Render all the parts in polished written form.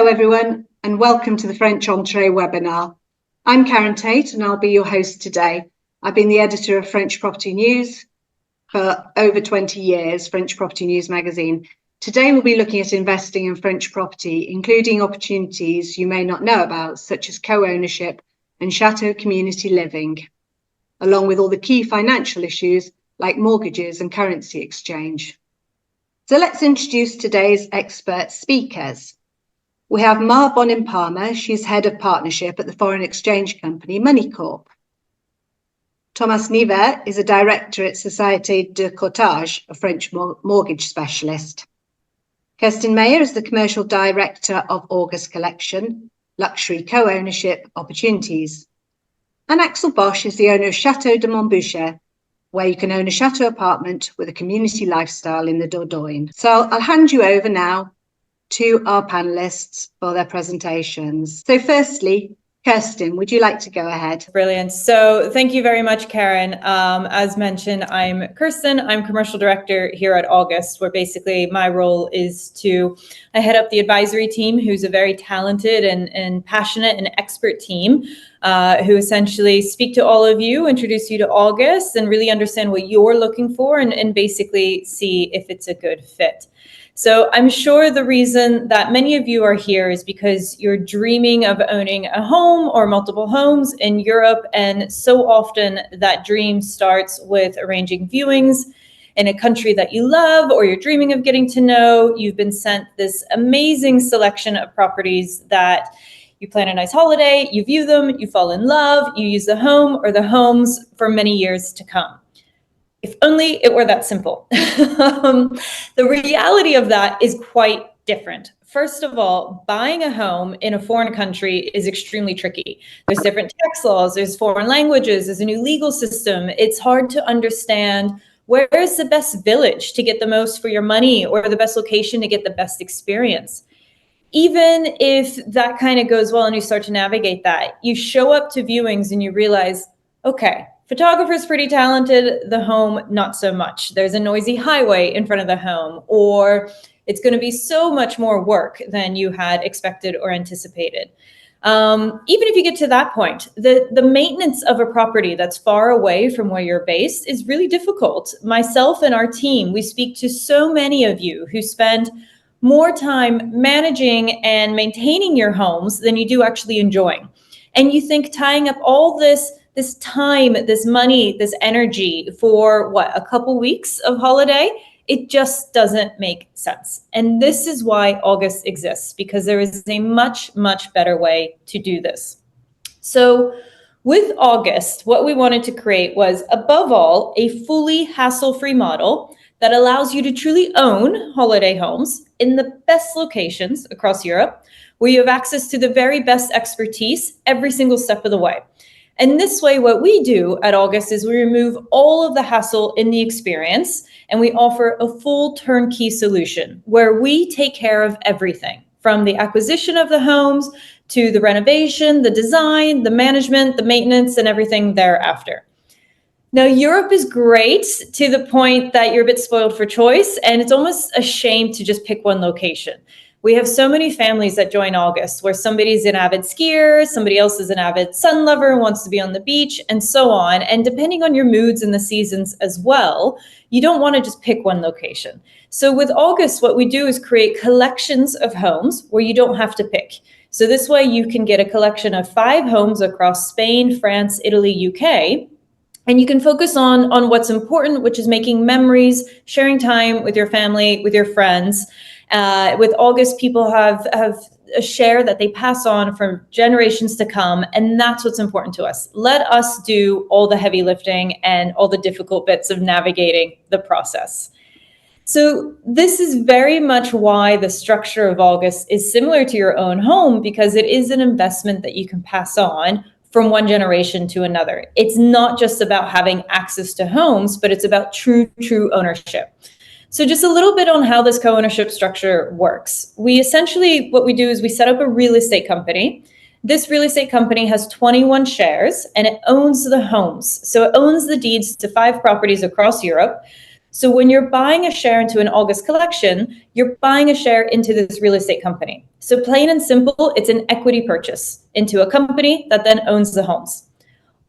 Hello everyone, and welcome to the FrenchEntrée webinar. I'm Karen Tait and I'll be your host today. I've been the editor of French Property News for over 20 years, French Property News magazine. Today we'll be looking at investing in French property, including opportunities you may not know about, such as co-ownership and chateau community living, along with all the key financial issues like mortgages and currency exchange. So let's introduce today's expert speakers. We have Bonnin-Palmer. She's head of partnership at the foreign exchange company Moneycorp. Thomas Nivert is a director at Chateau de Monboucher, a French mortgage specialist. Kirsten Meyr is the commercial director of August Collection, luxury co-ownership opportunities. And Axel Boesch is the owner of Chateau de Monboucher, where you can own a chateau apartment with a community lifestyle in the Dordogne. So I'll hand you over now to our panelists for their presentations. So firstly, Kirsten, would you like to go ahead? Brilliant. So thank you very much, Karen. As mentioned, I'm Kirsten. I'm commercial director here at August, where basically my role is I head up the advisory team, who's a very talented and passionate and expert team who essentially speak to all of you, introduce you to August, and really understand what you're looking for and basically see if it's a good fit. So I'm sure the reason that many of you are here is because you're dreaming of owning a home or multiple homes in Europe. And so often that dream starts with arranging viewings in a country that you love or you're dreaming of getting to know. You've been sent this amazing selection of properties that you plan a nice holiday, you view them, you fall in love, you use the home or the homes for many years to come. If only it were that simple. The reality of that is quite different. First of all, buying a home in a foreign country is extremely tricky. There's different tax laws, there's foreign languages, there's a new legal system. It's hard to understand where is the best village to get the most for your money or the best location to get the best experience. Even if that kind of goes well and you start to navigate that, you show up to viewings and you realize, okay, photographer's pretty talented, the home, not so much. There's a noisy highway in front of the home, or it's going to be so much more work than you had expected or anticipated. Even if you get to that point, the maintenance of a property that's far away from where you're based is really difficult. Myself and our team, we speak to so many of you who spend more time managing and maintaining your homes than you do actually enjoying. And you think tying up all this time, this money, this energy for a couple weeks of holiday, it just doesn't make sense. And this is why August exists, because there is a much, much better way to do this. So with August, what we wanted to create was, above all, a fully hassle-free model that allows you to truly own holiday homes in the best locations across Europe, where you have access to the very best expertise every single step of the way. And this way, what we do at August is we remove all of the hassle in the experience, and we offer a full turnkey solution where we take care of everything from the acquisition of the homes to the renovation, the design, the management, the maintenance, and everything thereafter. Now, Europe is great to the point that you're a bit spoiled for choice, and it's almost a shame to just pick one location. We have so many families that join August where somebody's an avid skier, somebody else is an avid sun lover and wants to be on the beach, and so on. And depending on your moods and the seasons as well, you don't want to just pick one location. So with August, what we do is create collections of homes where you don't have to pick. So this way you can get a collection of 5 homes across Spain, France, Italy, UK, and you can focus on what's important, which is making memories, sharing time with your family, with your friends. With August, people have a share that they pass on for generations to come, and that's what's important to us. Let us do all the heavy lifting and all the difficult bits of navigating the process. So this is very much why the structure of August is similar to your own home, because it is an investment that you can pass on from one generation to another. It's not just about having access to homes, but it's about true ownership. So just a little bit on how this co-ownership structure works. We essentially, what we do is we set up a real estate company. This real estate company has 21 shares and it owns the homes. So it owns the deeds to 5 properties across Europe. So when you're buying a share into an August collection, you're buying a share into this real estate company. So plain and simple, it's an equity purchase into a company that then owns the homes.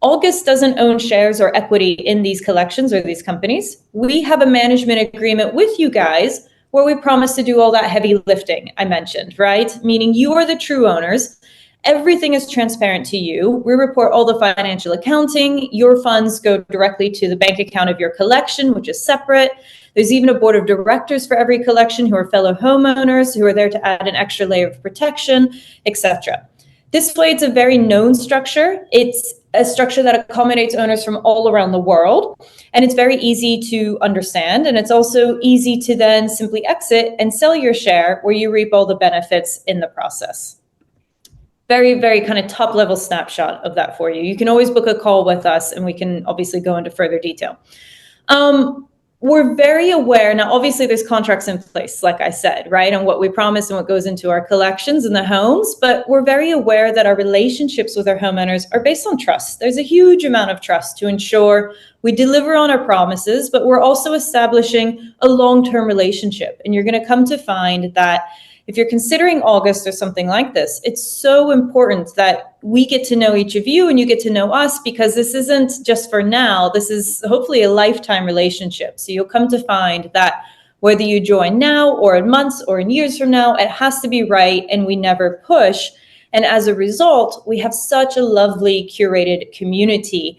August doesn't own shares or equity in these collections or these companies. We have a management agreement with you guys where we promise to do all that heavy lifting I mentioned, right? Meaning you are the true owners. Everything is transparent to you. We report all the financial accounting. Your funds go directly to the bank account of your collection, which is separate. There's even a board of directors for every collection who are fellow homeowners who are there to add an extra layer of protection, etc. This way, it's a very known structure. It's a structure that accommodates owners from all around the world, and it's very easy to understand. And it's also easy to then simply exit and sell your share where you reap all the benefits in the process. Very, very kind of top level snapshot of that for you. You can always book a call with us and we can obviously go into further detail. We're very aware, now obviously there's contracts in place, like I said, right, on what we promise and what goes into our collections and the homes, but we're very aware that our relationships with our homeowners are based on trust. There's a huge amount of trust to ensure we deliver on our promises, but we're also establishing a long-term relationship. And you're going to come to find that if you're considering August or something like this, it's so important that we get to know each of you and you get to know us, because this isn't just for now. This is hopefully a lifetime relationship. So you'll come to find that whether you join now or in months or in years from now, it has to be right and we never push. And as a result, we have such a lovely curated community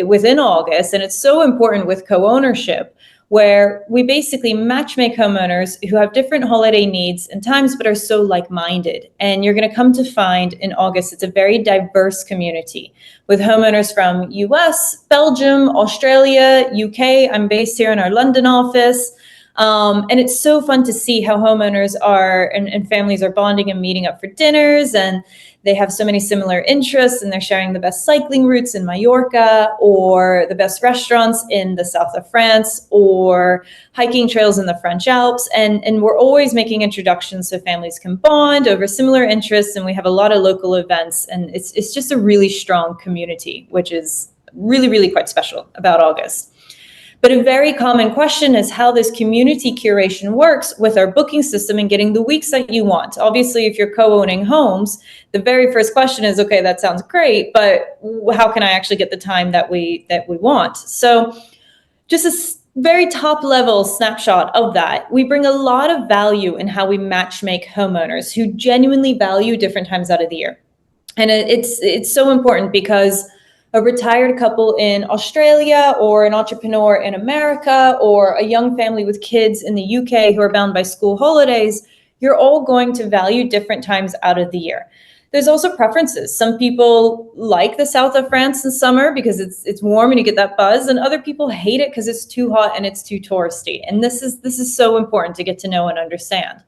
within August. And it's so important with co-ownership, where we basically matchmake homeowners who have different holiday needs and times, but are so like-minded. And you're going to come to find in August, it's a very diverse community with homeowners from US, Belgium, Australia, UK. I'm based here in our London office. And it's so fun to see how homeowners are and families are bonding and meeting up for dinners, and they have so many similar interests, and they're sharing the best cycling routes in Mallorca, or the best restaurants in the south of France, or hiking trails in the French Alps. And we're always making introductions so families can bond over similar interests, and we have a lot of local events, and it's just a really strong community, which is really, really quite special about August. But a very common question is how this community curation works with our booking system and getting the weeks that you want. Obviously, if you're co-owning homes, the very first question is, okay, that sounds great, but how can I actually get the time that we want? So just a very top level snapshot of that. We bring a lot of value in how we matchmake homeowners who genuinely value different times out of the year. And it's so important, because a retired couple in Australia, or an entrepreneur in America, or a young family with kids in the UK who are bound by school holidays, you're all going to value different times out of the year. There's also preferences. Some people like the south of France in summer because it's warm and you get that buzz, and other people hate it because it's too hot and it's too touristy. And this is so important to get to know and understand.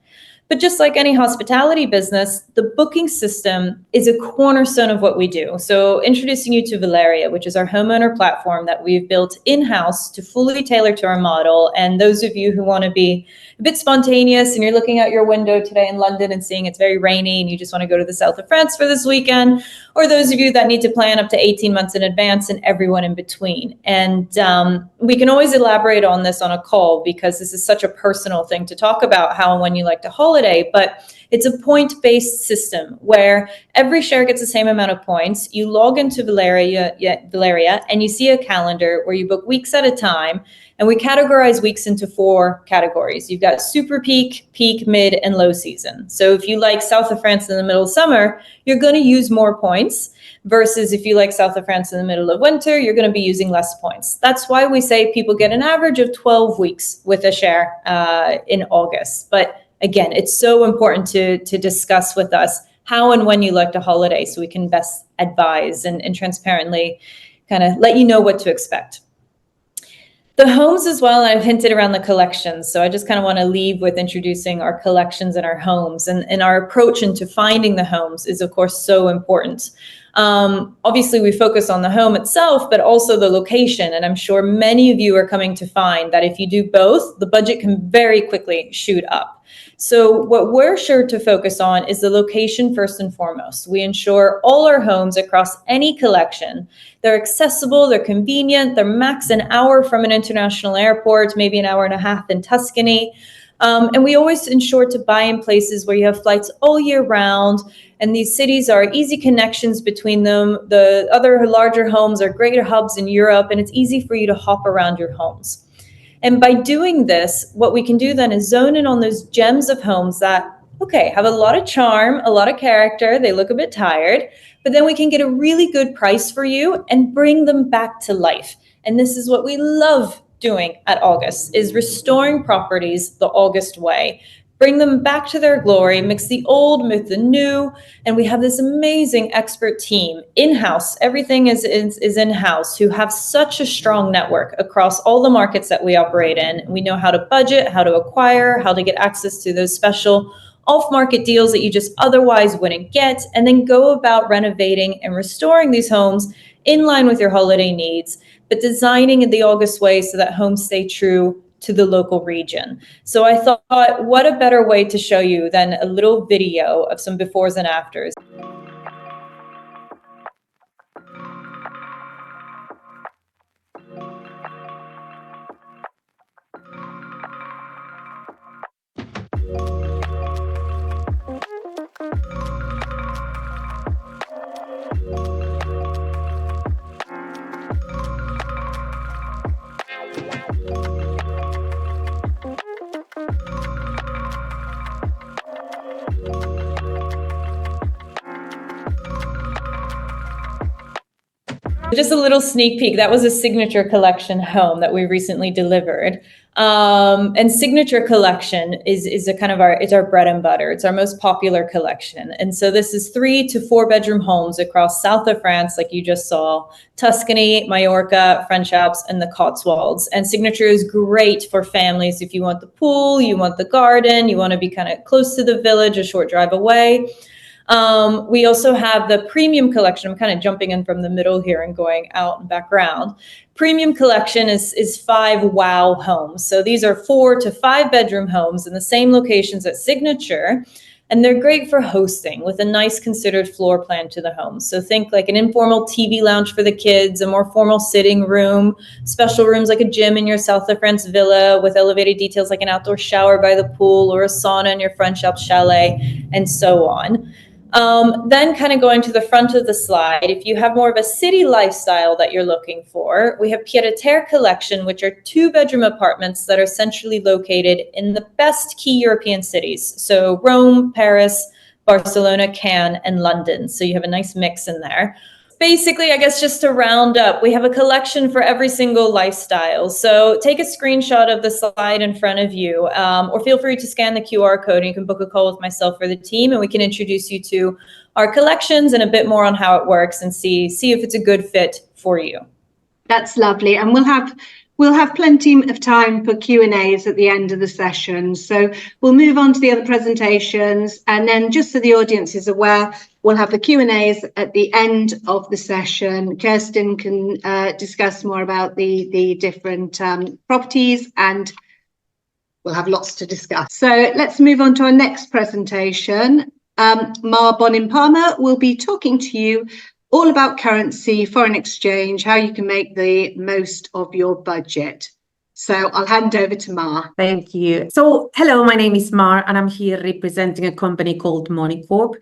But just like any hospitality business, the booking system is a cornerstone of what we do. So introducing you to Valeria, which is our homeowner platform that we've built in-house to fully tailor to our model. And those of you who want to be a bit spontaneous and you're looking out your window today in London and seeing it's very rainy and you just want to go to the south of France for this weekend, or those of you that need to plan up to 18 months in advance, and everyone in between. And we can always elaborate on this on a call, because this is such a personal thing to talk about how and when you like to holiday. But it's a point-based system where every share gets the same amount of points. You log into Valeria, and you see a calendar where you book weeks at a time. And we categorize weeks into 4 categories. You've got super peak, peak, mid, and low season. So if you like south of France in the middle of summer, you're going to use more points, versus if you like south of France in the middle of winter, you're going to be using less points. That's why we say people get an average of 12 weeks with a share in August. But again, it's so important to discuss with us how and when you like to holiday, so we can best advise and transparently kind of let you know what to expect. The homes as well, I've hinted around the collections. So I just kind of want to leave with introducing our collections and our homes, and our approach into finding the homes is of course so important. Obviously, we focus on the home itself, but also the location. And I'm sure many of you are coming to find that if you do both, the budget can very quickly shoot up. So what we're sure to focus on is the location first and foremost. We ensure all our homes across any collection, they're accessible, they're convenient, they're max an hour from an international airport, maybe an hour and a half in Tuscany. And we always ensure to buy in places where you have flights all year round. And these cities are easy connections between them. The other larger homes are greater hubs in Europe, and it's easy for you to hop around your homes. And by doing this, what we can do then is zone in on those gems of homes that, okay, have a lot of charm, a lot of character, they look a bit tired, but then we can get a really good price for you and bring them back to life. And this is what we love doing at August, is restoring properties the August way. Bring them back to their glory, mix the old with the new, and we have this amazing expert team in-house. Everything is in-house, who have such a strong network across all the markets that we operate in. We know how to budget, how to acquire, how to get access to those special off-market deals that you just otherwise wouldn't get, and then go about renovating and restoring these homes in line with your holiday needs, but designing in the August way so that homes stay true to the local region. So I thought, what a better way to show you than a little video of some befores and afters. Just a little sneak peek. That was a signature collection home that we recently delivered. And signature collection is a kind of it's our bread and butter. It's our most popular collection. And so this is 3 to 4 bedroom homes across south of France, like you just saw, Tuscany, Mallorca, French Alps, and the Cotswolds. And signature is great for families if you want the pool, you want the garden, you want to be kind of close to the village, a short drive away. We also have the premium collection. I'm kind of jumping in from the middle here and going out and back around. Premium collection is 5 wow homes. So these are 4 to 5 bedroom homes in the same locations as signature. And they're great for hosting with a nice considered floor plan to the home. So think like an informal TV lounge for the kids, a more formal sitting room, special rooms like a gym in your South of France villa with elevated details like an outdoor shower by the pool or a sauna in your French Alps chalet, and so on. Then kind of going to the front of the slide, if you have more of a city lifestyle that you're looking for, we have pied-à-terre collection, which are 2 bedroom apartments that are centrally located in the best key European cities. So Rome, Paris, Barcelona, Cannes, and London. So you have a nice mix in there. Basically, I guess just to round up, we have a collection for every single lifestyle. So take a screenshot of the slide in front of you, or feel free to scan the QR code and you can book a call with myself or the team, and we can introduce you to our collections and a bit more on how it works and see if it's a good fit for you. That's lovely. And we'll have plenty of time for Q&As at the end of the session. So we'll move on to the other presentations. And then just so the audience is aware, we'll have the Q&As at the end of the session. Kirsten can discuss more about the different properties, and we'll have lots to discuss. So let's move on to our next presentation. Bonnin-Palmer will be talking to you all about currency, foreign exchange, how you can make the most of your budget. So I'll hand over to Mar. Thank you. So hello, my name is Mar and I'm here representing a company called Moneycorp.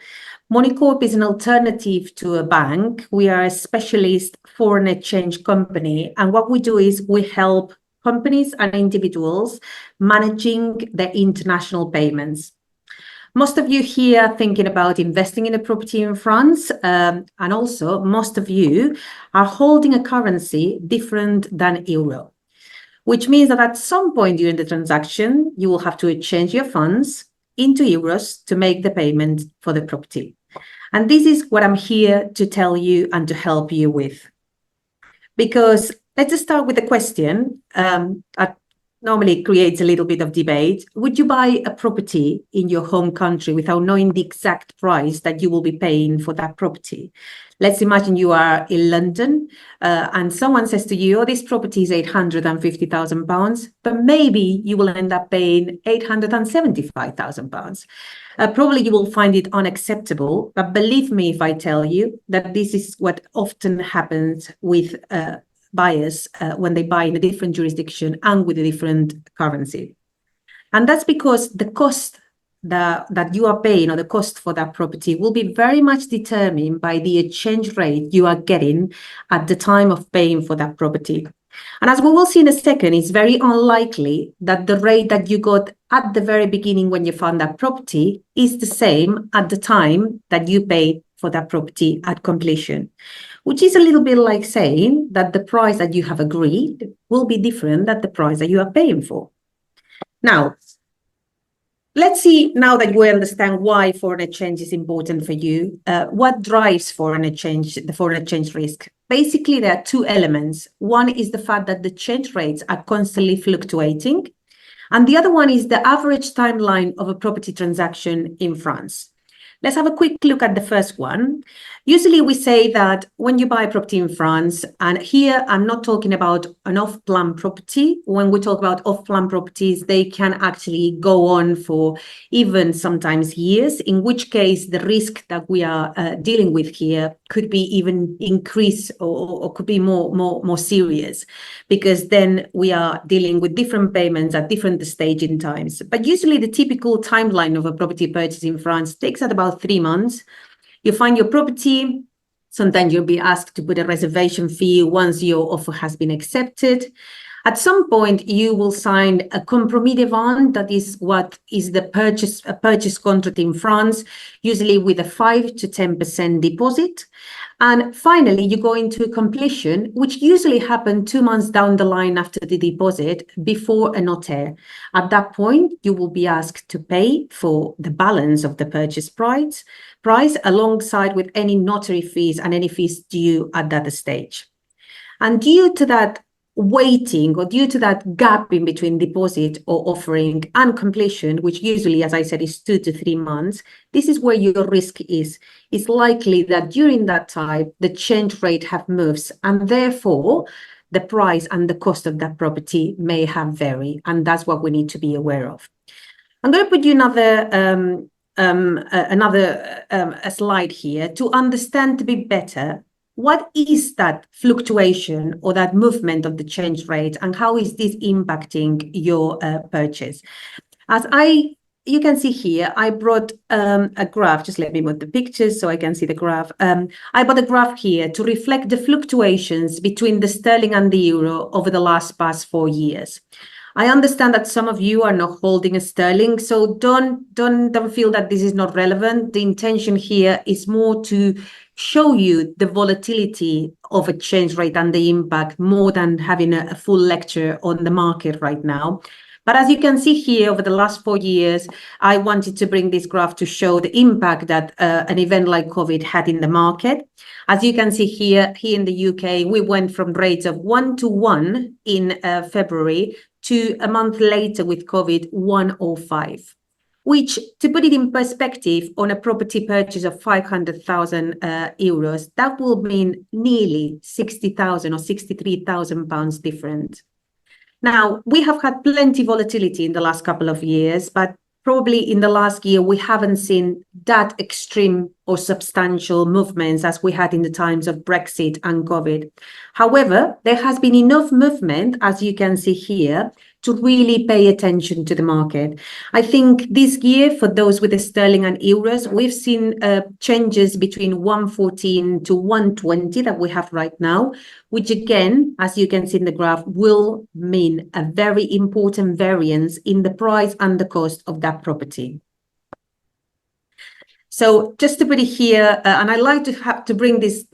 Moneycorp is an alternative to a bank. We are a specialist foreign exchange company, and what we do is we help companies and individuals managing their international payments. Most of you here are thinking about investing in a property in France, and also most of you are holding a currency different than euro, which means that at some point during the transaction, you will have to exchange your funds into euros to make the payment for the property. And this is what I'm here to tell you and to help you with. Because let's start with the question, normally creates a little bit of debate. Would you buy a property in your home country without knowing the exact price that you will be paying for that property? Let's imagine you are in London and someone says to you, oh, this property is £850,000, but maybe you will end up paying £875,000. Probably you will find it unacceptable, but believe me if I tell you that this is what often happens with buyers when they buy in a different jurisdiction and with a different currency. And that's because the cost that you are paying, or the cost for that property, will be very much determined by the exchange rate you are getting at the time of paying for that property. And as we will see in a second, it's very unlikely that the rate that you got at the very beginning when you found that property is the same at the time that you paid for that property at completion, which is a little bit like saying that the price that you have agreed will be different than the price that you are paying for. Now, let's see, now that we understand why foreign exchange is important for you, what drives the foreign exchange risk. Basically, there are two elements. One is the fact that the exchange rates are constantly fluctuating, and the other one is the average timeline of a property transaction in France. Let's have a quick look at the first one. Usually we say that when you buy a property in France, and here I'm not talking about an off-plan property. When we talk about off-plan properties, they can actually go on for even sometimes years, in which case the risk that we are dealing with here could be even increased or could be more serious, because then we are dealing with different payments at different stage in times. But usually the typical timeline of a property purchase in France takes at about 3 months. You find your property, sometimes you'll be asked to put a reservation fee once your offer has been accepted. At some point, you will sign a compromis de vente, that is what is a purchase contract in France, usually with a 5 to 10% deposit. And finally, you go into completion, which usually happens 2 months down the line after the deposit, before a notaire. At that point, you will be asked to pay for the balance of the purchase price alongside with any notary fees and any fees due at that stage. And due to that waiting, or due to that gap in between deposit or offering and completion, which usually, as I said, is 2 to 3 months, this is where your risk is. It's likely that during that time, the exchange rate have moves, and therefore the price and the cost of that property may have varied, and that's what we need to be aware of. I'm going to put you a slide here to understand a bit better what is that fluctuation or that movement of the exchange rate, and how is this impacting your purchase. You can see here, I brought a graph. Just let me move the pictures so I can see the graph. I brought a graph here to reflect the fluctuations between the sterling and the euro over the past 4 years. I understand that some of you are not holding a sterling, so don't feel that this is not relevant. The intention here is more to show you the volatility of exchange rate and the impact, more than having a full lecture on the market right now. But as you can see here, over the last 4 years, I wanted to bring this graph to show the impact that an event like COVID had in the market. As you can see here in the UK, we went from rates of 1 to 1 in February to a month later with COVID 105, which, to put it in perspective, on a property purchase of 500,000 euros, that will mean nearly 60,000 or 63,000 pounds different. Now, we have had plenty of volatility in the last couple of years, but probably in the last year, we haven't seen that extreme or substantial movements as we had in the times of Brexit and COVID. However, there has been enough movement, as you can see here, to really pay attention to the market. I think this year, for those with the sterling and euros, we've seen changes between 114 to 120 that we have right now, which again, as you can see in the graph, will mean a very important variance in the price and the cost of that property. So just to put it here, and I like to bring these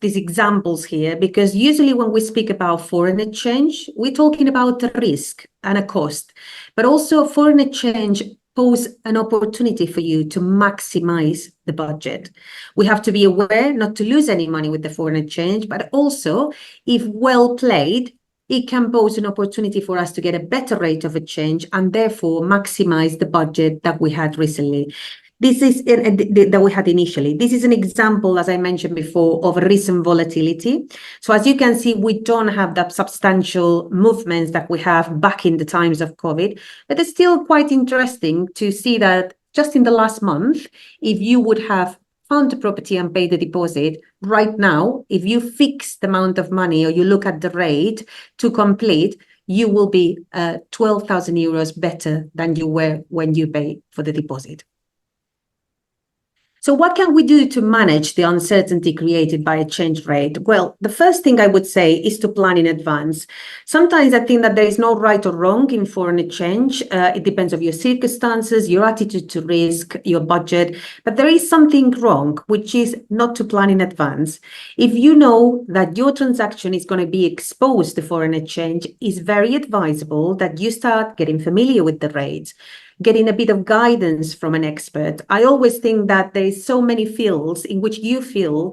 examples here, because usually when we speak about foreign exchange, we're talking about a risk and a cost, but also foreign exchange pose an opportunity for you to maximize the budget. We have to be aware not to lose any money with the foreign exchange, but also, if well played, it can pose an opportunity for us to get a better rate of exchange and therefore maximize the budget that we had recently. This is that we had initially. This is an example, as I mentioned before, of recent volatility. So as you can see, we don't have that substantial movements that we have back in the times of COVID, but it's still quite interesting to see that just in the last month, if you would have found the property and paid the deposit right now, if you fix the amount of money or you look at the rate to complete, you will be 12,000 euros better than you were when you pay for the deposit. So what can we do to manage the uncertainty created by exchange rate? Well, the first thing I would say is to plan in advance. Sometimes I think that there is no right or wrong in foreign exchange. It depends on your circumstances, your attitude to risk, your budget. But there is something wrong, which is not to plan in advance. If you know that your transaction is going to be exposed to foreign exchange, it's very advisable that you start getting familiar with the rates, getting a bit of guidance from an expert. I always think that there is so many fields in which you feel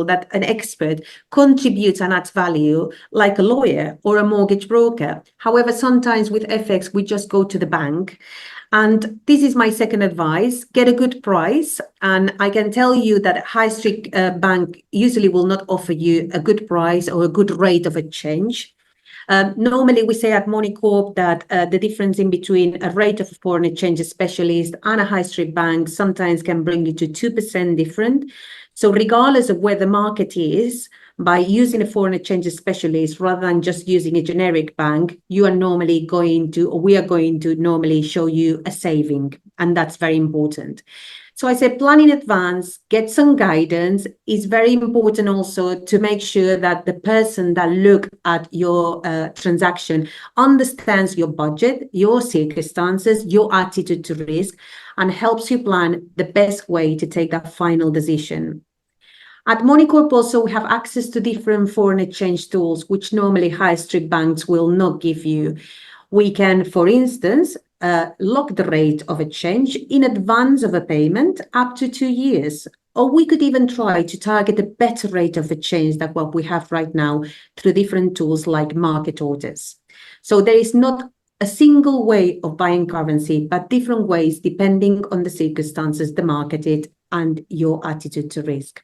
that an expert contributes and adds value, like a lawyer or a mortgage broker. However, sometimes with FX, we just go to the bank. And this is my second advice: get a good price. And I can tell you that a high street bank usually will not offer you a good price or a good rate of exchange. Normally, we say at Moneycorp that the difference in between a rate of a foreign exchange specialist and a high street bank sometimes can bring you to 2% different. So regardless of where the market is, by using a foreign exchange specialist rather than just using a generic bank, we are going to normally show you a saving. And that's very important. So I say plan in advance, get some guidance. It's very important also to make sure that the person that look at your transaction understands your budget, your circumstances, your attitude to risk, and helps you plan the best way to take that final decision. At Moneycorp also, we have access to different foreign exchange tools, which normally high street banks will not give you. We can, for instance, lock the rate of exchange in advance of a payment up to 2 years. Or we could even try to target a better rate of exchange than what we have right now through different tools like market orders. So there is not a single way of buying currency, but different ways depending on the circumstances, the market, and your attitude to risk.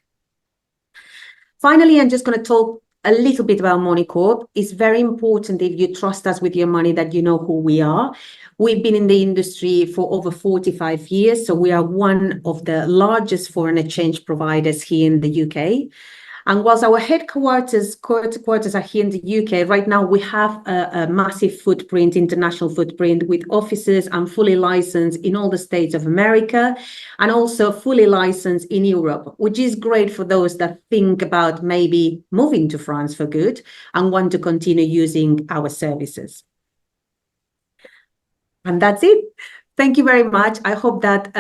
Finally, I'm just going to talk a little bit about Moneycorp. It's very important, if you trust us with your money, that you know who we are. We've been in the industry for over 45 years, so we are one of the largest foreign exchange providers here in the UK. And whilst our headquarters are here in the UK, right now we have a massive footprint, international footprint, with offices and fully licensed in all the states of America, and also fully licensed in Europe, which is great for those that think about maybe moving to France for good and want to continue using our services. And that's it. Thank you very much. I hope that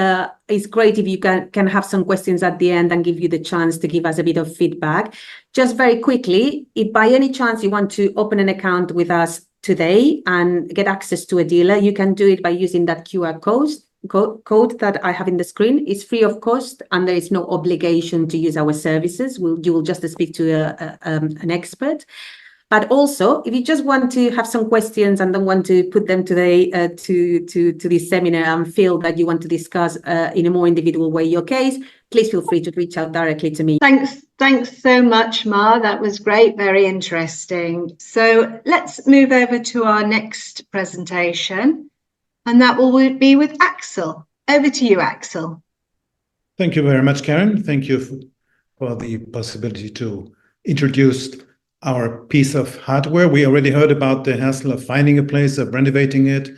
it's great if you can have some questions at the end and give you the chance to give us a bit of feedback. Just very quickly, if by any chance you want to open an account with us today and get access to a dealer, you can do it by using that QR code that I have in the screen. It's free of cost and there is no obligation to use our services. You will just speak to an expert. But also, if you just want to have some questions and don't want to put them today to this seminar and feel that you want to discuss in a more individual way your case, please feel free to reach out directly to me. Thanks so much, Mar. That was great, very interesting. So let's move over to our next presentation, and that will be with Axel. Over to you, Axel. Thank you very much, Karen. Thank you for the possibility to introduce our piece of hardware. We already heard about the hassle of finding a place, of renovating it.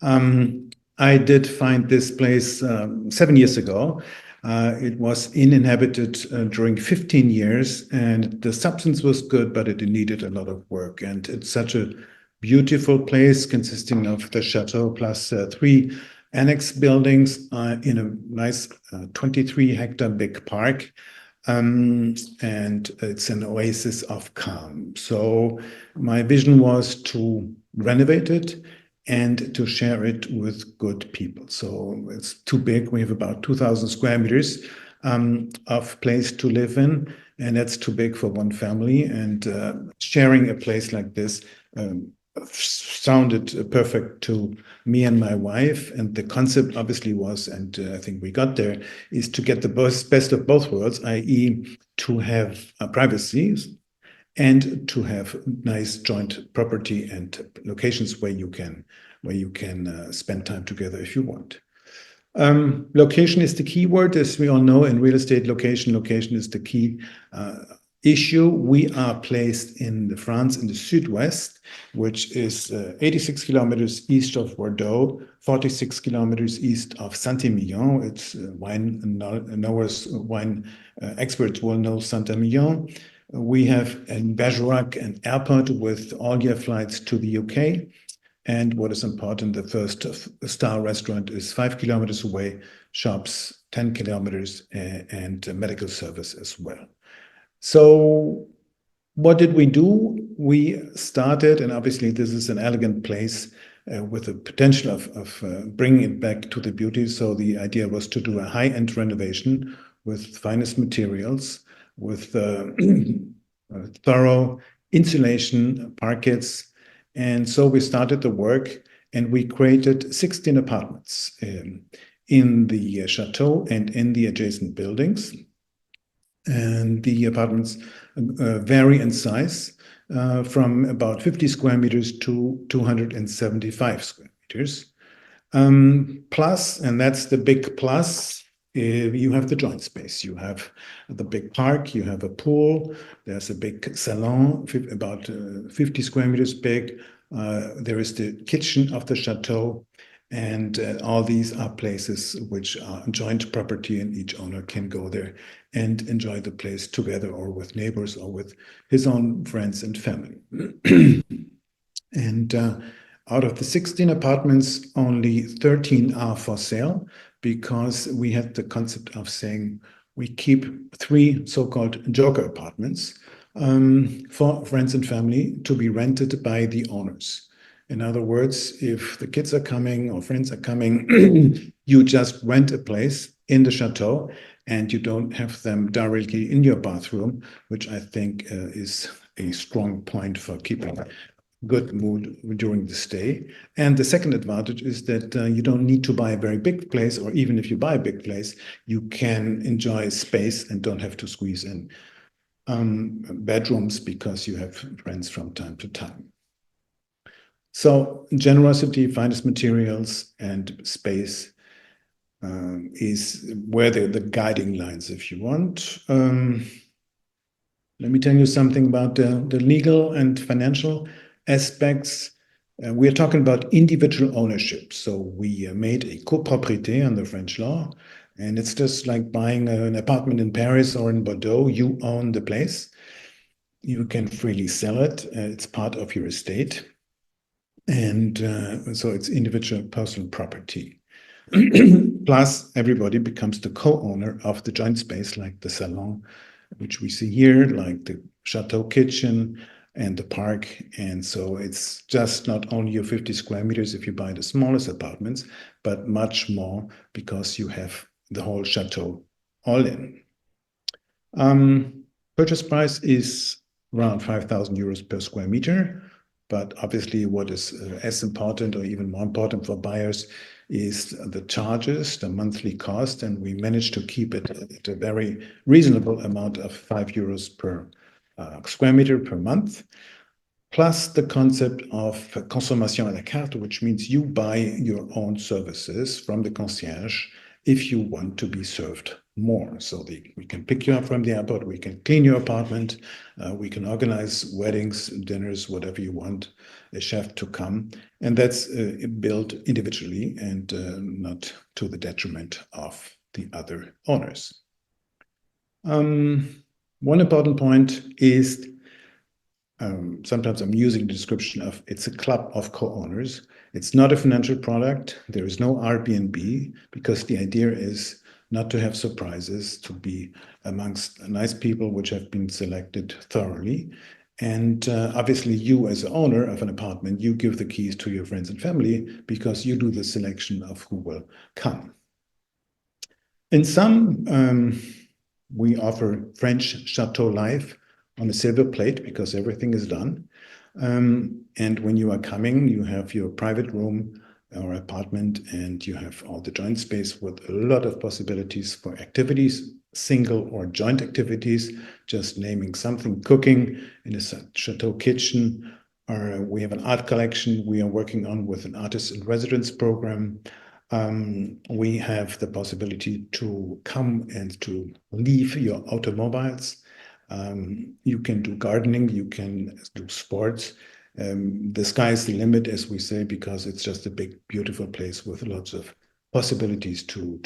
I did find this place 7 years ago. It was uninhabited during 15 years, and the substance was good, but it needed a lot of work. And it's such a beautiful place consisting of the chateau plus 3 annex buildings in a nice 23-hectare big park. And it's an oasis of calm. So my vision was to renovate it and to share it with good people. So it's too big. We have about 2,000 square meters of place to live in. and that's too big for one family. And sharing a place like this sounded perfect to me and my wife. And the concept obviously was, and I think we got there, is to get the best of both worlds, i.e. to have privacy and to have nice joint property and locations where you can spend time together if you want. Location is the key word, as we all know in real estate. Location is the key issue. We are placed in France in the southwest, which is 86 kilometers east of Bordeaux, 46 kilometers east of Saint-Emilion. It's wine knowers, wine experts will know Saint-Emilion. We have in Bergerac an airport with all-year flights to the UK. And what is important, the first star restaurant is 5 kilometers away, shops 10 kilometers, and medical service as well. So what did we do? We started, and obviously this is an elegant place with the potential of bringing it back to the beauty. So the idea was to do a high-end renovation with finest materials, with thorough insulation, parquets. And so we started the work, and we created 16 apartments in the chateau and in the adjacent buildings. And the apartments vary in size from about 50 square meters to 275 square meters. Plus, and that's the big plus, you have the joint space. You have the big park, you have a pool, there's a big salon, about 50 square meters big. There is the kitchen of the chateau, and all these are places which are joint property, and each owner can go there and enjoy the place together or with neighbors or with his own friends and family. And out of the 16 apartments, only 13 are for sale, because we had the concept of saying we keep 3 so-called joker apartments for friends and family to be rented by the owners. In other words, if the kids are coming or friends are coming, you just rent a place in the chateau and you don't have them directly in your bathroom, which I think is a strong point for keeping good mood during the stay. And the second advantage is that you don't need to buy a very big place, or even if you buy a big place, you can enjoy space and don't have to squeeze in bedrooms because you have friends from time to time. So generosity, finest materials, and space is where the guiding lines, if you want. Let me tell you something about the legal and financial aspects. We are talking about individual ownership. So we made a copropriété under French law, and it's just like buying an apartment in Paris or in Bordeaux. You own the place. You can freely sell it. It's part of your estate. And so it's individual personal property. Plus, everybody becomes the co-owner of the joint space, like the salon, which we see here, like the chateau kitchen and the park. And so it's just not only your 50 square meters if you buy the smallest apartments, but much more because you have the whole chateau all in. Purchase price is around 5,000 euros per square meter. But obviously what is as important or even more important for buyers is the charges, the monthly cost, and we managed to keep it at a very reasonable amount of 5 euros per square meter per month, plus the concept of consommation à la carte, which means you buy your own services from the concierge if you want to be served more. So we can pick you up from the airport, we can clean your apartment, we can organize weddings, dinners, whatever you want, a chef to come. And that's built individually and not to the detriment of the other owners. One important point is, sometimes I'm using the description of it's a club of co-owners. It's not a financial product. There is no Airbnb, because the idea is not to have surprises, to be amongst nice people which have been selected thoroughly. And obviously you as an owner of an apartment, you give the keys to your friends and family because you do the selection of who will come. In some We offer French Chateau life on a silver plate because everything is done. And when you are coming, you have your private room or apartment, and you have all the joint space with a lot of possibilities for activities, single or joint activities, just naming something, cooking in a chateau kitchen, or we have an art collection we are working on with an artist in residence program. We have the possibility to come and to leave your automobiles. You can do gardening, you can do sports. The sky is the limit, as we say, because it's just a big, beautiful place with lots of possibilities to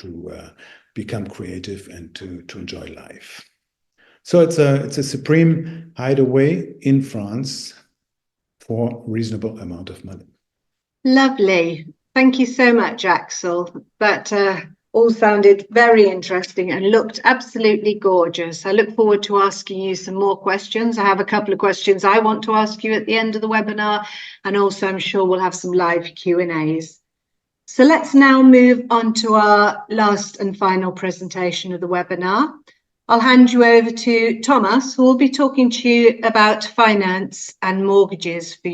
become creative and to enjoy life. So it's a supreme hideaway in France for reasonable amount of money. Lovely. Thank you so much, Axel. That all sounded very interesting and looked absolutely gorgeous. I look forward to asking you some more questions. I have a couple of questions I want to ask you at the end of the webinar, and also I'm sure we'll have some live Q&As. So let's now move on to our last and final presentation of the webinar. I'll hand you over to Thomas, who will be talking to you about finance and mortgages for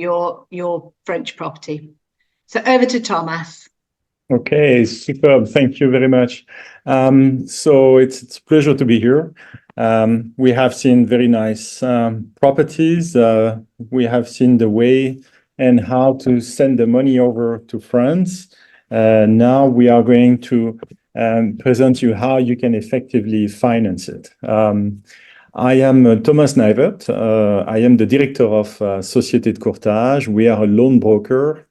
your French property. So over to Thomas. Okay, superb. Thank you very much. So it's a pleasure to be here. We have seen very nice properties. We have seen the way and how to send the money over to France. Now we are going to present you how you can effectively finance it. I am Thomas Nivert. I am the director of Société de Courtage. We are a loan broker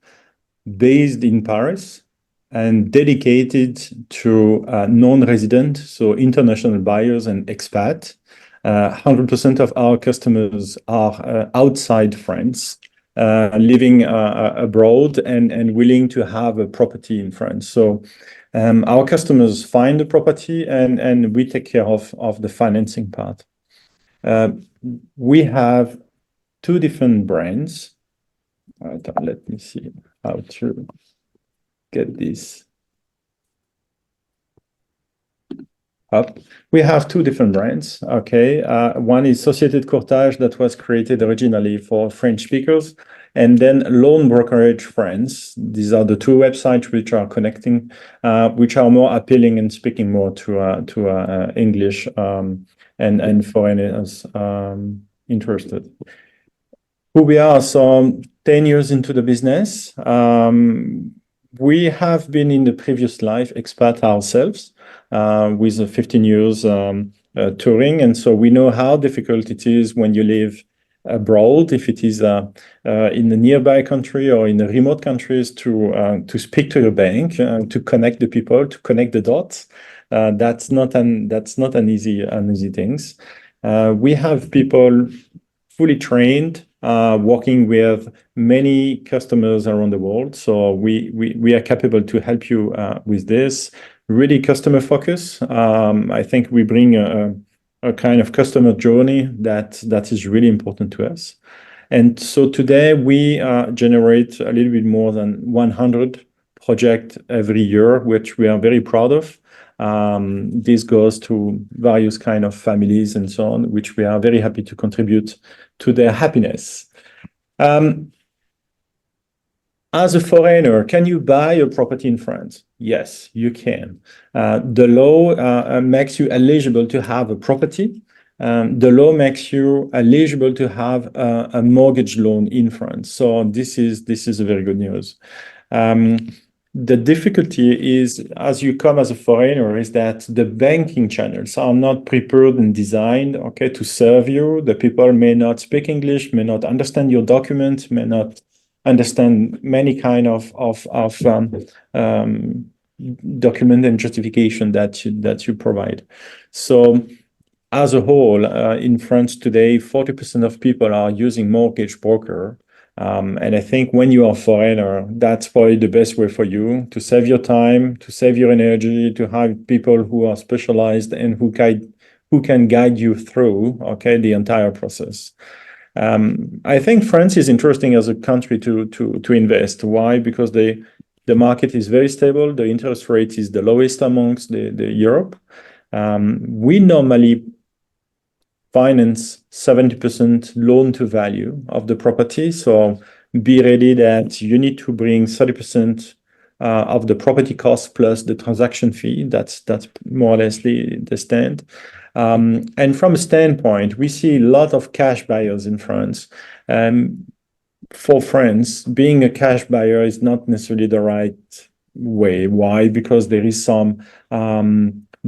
based in Paris and dedicated to non-resident, so international buyers and expat. 100% of our customers are outside France, living abroad and willing to have a property in France. So our customers find the property and we take care of the financing part. We have two different brands. Let me see how to get this up. We have two different brands. Okay, one is Société de Courtage that was created originally for French speakers, and then Loan Brokerage France. These are the two websites which are connecting, which are more appealing and speaking more to English and foreigners interested. Who we are? So 10 years into the business. We have been in the previous life expat ourselves with 15 years touring. And so we know how difficult it is when you live abroad, if it is in a nearby country or in the remote countries, to speak to your bank, to connect the people, to connect the dots. That's not an easy things. We have people fully trained, working with many customers around the world. So we are capable to help you with this. Really customer focus. I think we bring a kind of customer journey that is really important to us. And so today we generate a little bit more than 100 projects every year, which we are very proud of. This goes to various kind of families and so on, which we are very happy to contribute to their happiness. As a foreigner, can you buy a property in France? Yes, you can. The law makes you eligible to have a property. The law makes you eligible to have a mortgage loan in France. So this is a very good news. The difficulty is, as you come as a foreigner, is that the banking channels are not prepared and designed, okay, to serve you. The people may not speak English, may not understand your document, may not understand many kind of document and justification that you provide. So as a whole, in France today, 40% of people are using mortgage broker. And I think when you are a foreigner, that's probably the best way for you to save your time, to save your energy, to have people who are specialized and who can guide you through, okay, the entire process. I think France is interesting as a country to invest. Why? Because the market is very stable. The interest rate is the lowest amongst the Europe. We normally finance 70% loan to value of the property. So be ready that you need to bring 30% of the property cost plus the transaction fee. That's more or less the stand. And from a standpoint, we see a lot of cash buyers in France. For France, being a cash buyer is not necessarily the right way. Why? Because there is some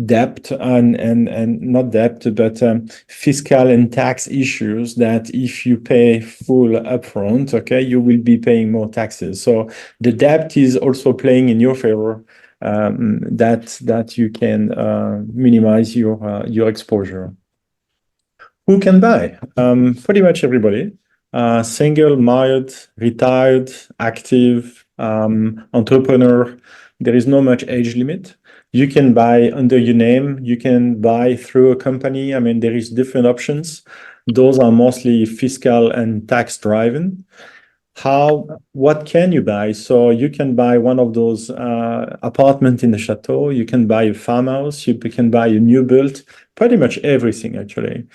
debt and not debt, but fiscal and tax issues that if you pay full upfront, okay, you will be paying more taxes. So the debt is also playing in your favor, that you can minimize your exposure. Who can buy? Pretty much everybody. Single, married, retired, active, entrepreneur. There is no much age limit. You can buy under your name. You can buy through a company. I mean, there is different options. Those are mostly fiscal and tax driven. What can you buy? So you can buy one of those apartments in the chateau. You can buy a farmhouse. You can buy a new build. Pretty much everything, actually.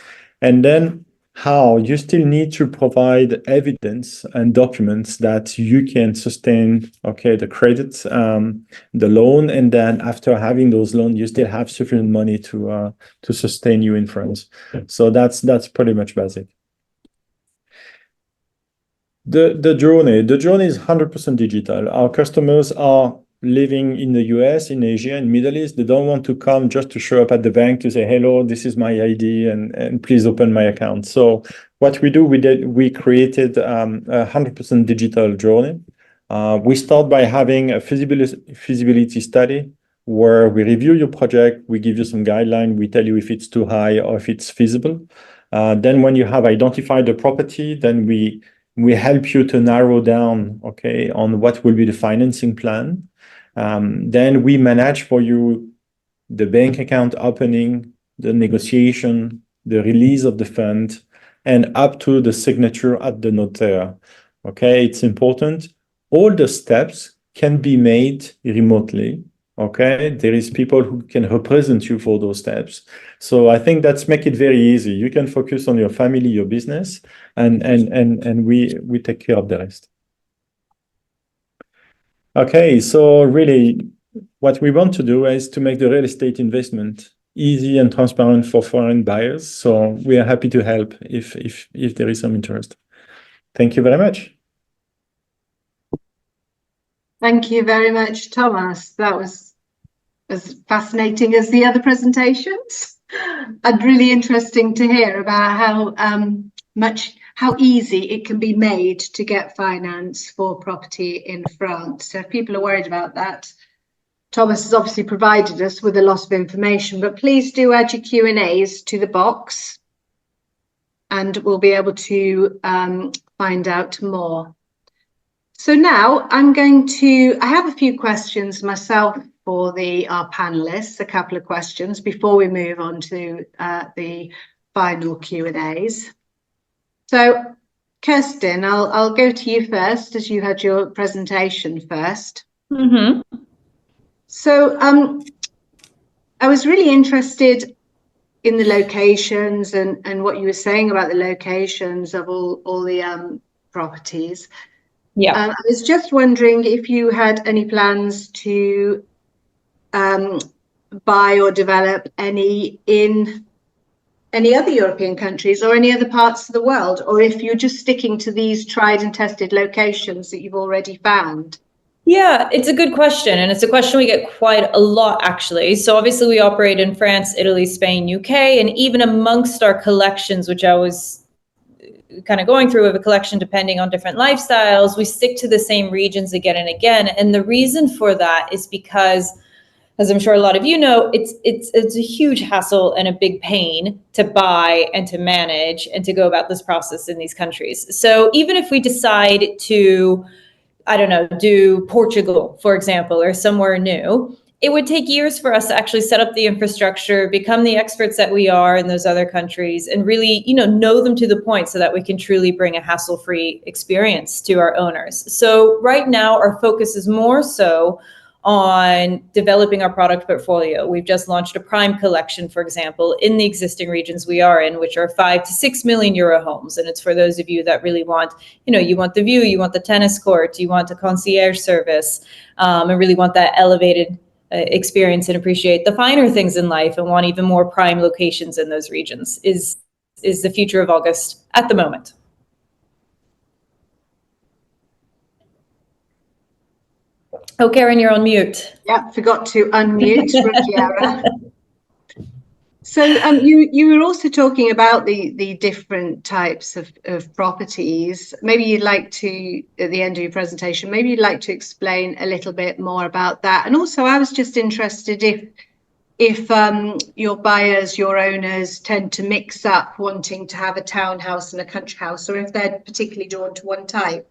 And then how you still need to provide evidence and documents that you can sustain, okay, the credit, the loan, and then after having those loans, you still have sufficient money to sustain you in France. So that's pretty much basic. The journey is 100% digital. Our customers are living in the US, in Asia, in Middle East. They don't want to come just to show up at the bank to say, hello, this is my ID and please open my account. So what we do, we created a 100% digital journey. We start by having a feasibility study where we review your project, we give you some guideline, we tell you if it's too high or if it's feasible. Then when you have identified the property, then we help you to narrow down, okay, on what will be the financing plan. Then we manage for you the bank account opening, the negotiation, the release of the fund, and up to the signature at the notaire. Okay, it's important. All the steps can be made remotely. Okay, there is people who can represent you for those steps. So I think that's make it very easy. You can focus on your family, your business, and we take care of the rest. Okay, so really what we want to do is to make the real estate investment easy and transparent for foreign buyers. So we are happy to help if there is some interest. Thank you very much. Thank you very much, Thomas. That was as fascinating as the other presentations, and really interesting to hear about how easy it can be made to get finance for property in France. So if people are worried about that, Thomas has obviously provided us with a lot of information, but please do add your Q&As to the box and we'll be able to find out more. So now I have a few questions myself for our panelists, a couple of questions before we move on to the final Q&As. So Kirsten, I'll go to you first as you had your presentation first. Mm-hmm. So I was really interested in the locations and what you were saying about the locations of all the properties. Yeah. I was just wondering if you had any plans to buy or develop any in any other European countries or any other parts of the world, or if you're just sticking to these tried and tested locations that you've already found. Yeah, it's a good question. And it's a question we get quite a lot, actually. So obviously we operate in France, Italy, Spain, UK, and even amongst our collections, which I was kind of going through of a collection depending on different lifestyles, we stick to the same regions again and again. And the reason for that is because, as I'm sure a lot of you know, it's a huge hassle and a big pain to buy and to manage and to go about this process in these countries. So even if we decide to, I don't know, do Portugal, for example, or somewhere new, it would take years for us to actually set up the infrastructure, become the experts that we are in those other countries, and really, know them to the point so that we can truly bring a hassle-free experience to our owners. So right now, our focus is more so on developing our product portfolio. We've just launched a prime collection, for example, in the existing regions we are in, which are 5 to 6 million euro homes. And it's for those of you that really want, you want the view, you want the tennis court, you want a concierge service, and really want that elevated experience and appreciate the finer things in life and want even more prime locations in those regions is the future of August at the moment. Oh, Karen, you're on mute. Yeah, forgot to unmute Rukiera. So you were also talking about the different types of properties. Maybe you'd like to, at the end of your presentation, maybe you'd like to explain a little bit more about that. And also, I was just interested if your buyers, your owners tend to mix up wanting to have a townhouse and a country house, or if they're particularly drawn to one type.